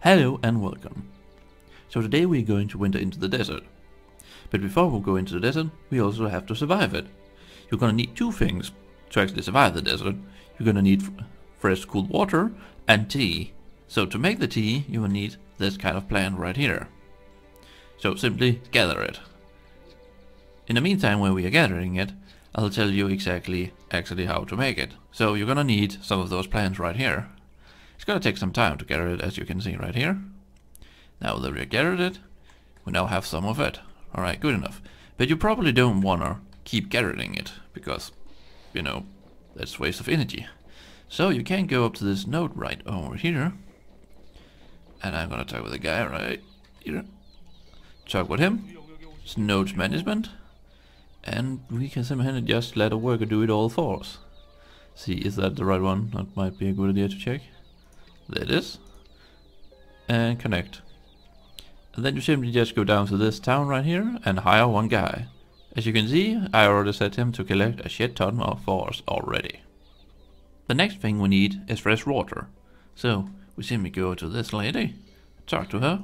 Hello and welcome. So today we're going to winter into the desert. But before we go into the desert, we also have to survive it. You're gonna need two things to actually survive the desert. You're gonna need fresh cool water and tea. So to make the tea, you will need this kind of plant right here. So simply gather it. In the meantime, when we are gathering it, I'll tell you exactly how to make it. So you're gonna need some of those plants right here. It's gonna take some time to gather it, as you can see right here. Now that we've gathered it, we now have some of it. Alright, good enough. But you probably don't wanna keep gathering it, because, you know, that's waste of energy. So you can go up to this node right over here. And I'm gonna talk with the guy right here. Talk with him. It's nodes management. And we can simply just let a worker do it all for us. See, is that the right one? That might be a good idea to check. There it is. And connect. And then you simply just go down to this town right here and hire one guy. As you can see, I already set him to collect a shit ton of for us already. The next thing we need is fresh water. So we simply go to this lady, talk to her,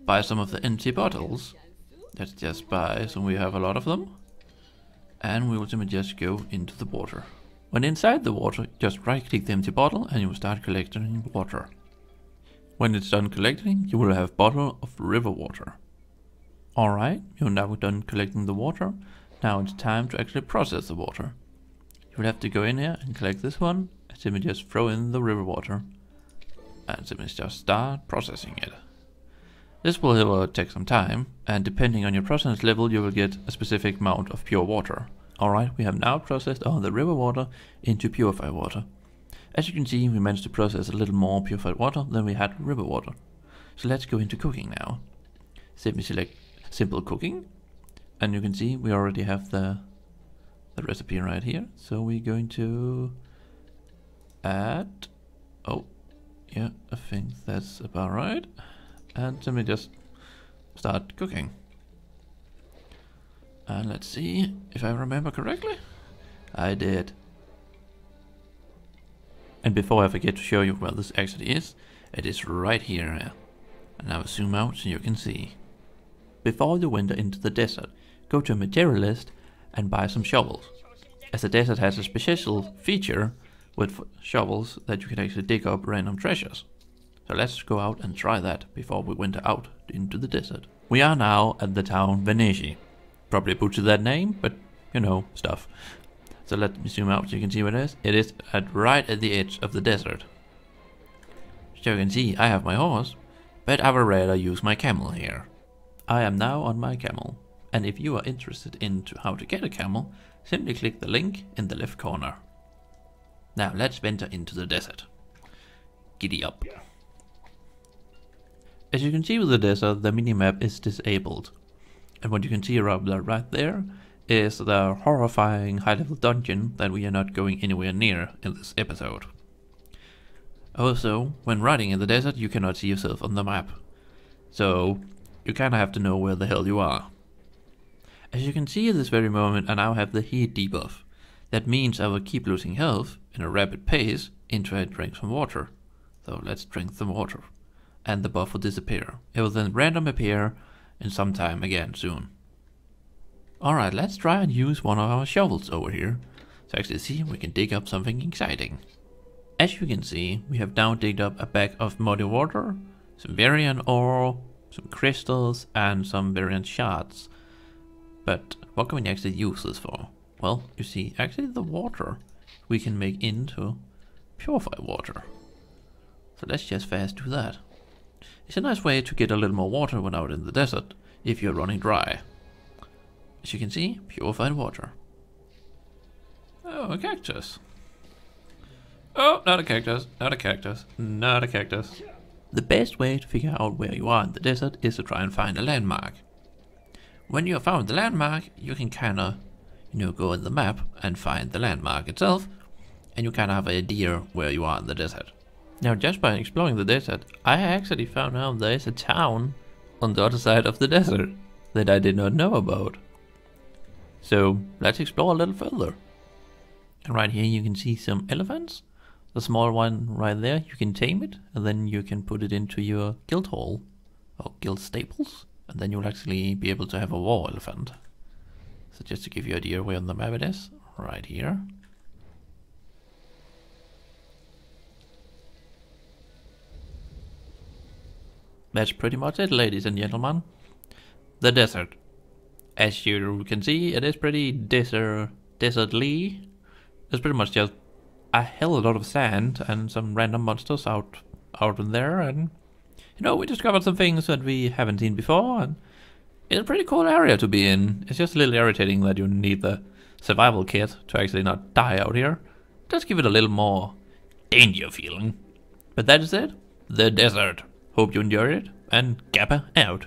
buy some of the empty bottles. Let's just buy so we have a lot of them. And we will simply just go into the water. When inside the water, just right click the empty bottle and you will start collecting water. When it's done collecting, you will have a bottle of river water. Alright, you're now done collecting the water. Now it's time to actually process the water. You will have to go in here and collect this one and simply just throw in the river water. And simply just start processing it. This will take some time, and depending on your process level you will get a specific amount of pure water. Alright, we have now processed all the river water into purified water. As you can see, we managed to process a little more purified water than we had river water. So let's go into cooking now. Simply select simple cooking, and you can see we already have the recipe right here. So we're going to add, oh yeah, I think that's about right. And simply just start cooking. And let's see if I remember correctly. I did. And before I forget to show you where this actually is, it is right here. And now zoom out so you can see. Before you winter into the desert, go to a materialist and buy some shovels. As the desert has a special feature with shovels that you can actually dig up random treasures. So let's go out and try that before we winter out into the desert. We are now at the town Venesi. Probably butchered that name, but you know, stuff. So let me zoom out so you can see what it is. It is right at the edge of the desert. So you can see I have my horse, but I would rather use my camel here. I am now on my camel, and if you are interested in how to get a camel, simply click the link in the left corner. Now let's venture into the desert. Giddy up. As you can see with the desert, the minimap is disabled. And what you can see right there is the horrifying high-level dungeon that we are not going anywhere near in this episode. Also, when riding in the desert, you cannot see yourself on the map. So, you kinda have to know where the hell you are. As you can see at this very moment, I now have the heat debuff. That means I will keep losing health in a rapid pace until I drink some water. So let's drink some water. And the buff will disappear. It will then random appear in some time again soon. Alright, let's try and use one of our shovels over here to actually see if we can dig up something exciting. As you can see, we have now digged up a bag of muddy water, some variant ore, some crystals and some variant shards. But what can we actually use this for? Well, you see, actually the water we can make into purified water. So let's just fast do that. It's a nice way to get a little more water when out in the desert, if you're running dry. As you can see, purified water. Oh, a cactus. Oh, not a cactus, not a cactus, not a cactus. The best way to figure out where you are in the desert is to try and find a landmark. When you have found the landmark, you can kinda, go in the map and find the landmark itself, and you kinda have an idea where you are in the desert. Now, just by exploring the desert, I actually found out there is a town on the other side of the desert that I did not know about. So let's explore a little further. And right here you can see some elephants. The small one right there, you can tame it, and then you can put it into your guild hall, or guild stables, and then you'll actually be able to have a war elephant. So just to give you an idea where on the map it is, right here. That's pretty much it, ladies and gentlemen. The desert. As you can see, it is pretty desertly. It's pretty much just a hell of a lot of sand and some random monsters out in there, and you know, we discovered some things that we haven't seen before, and it's a pretty cool area to be in. It's just a little irritating that you need the survival kit to actually not die out here. Just give it a little more danger feeling. But that is it. The desert. Hope you enjoyed it, and Gappa out.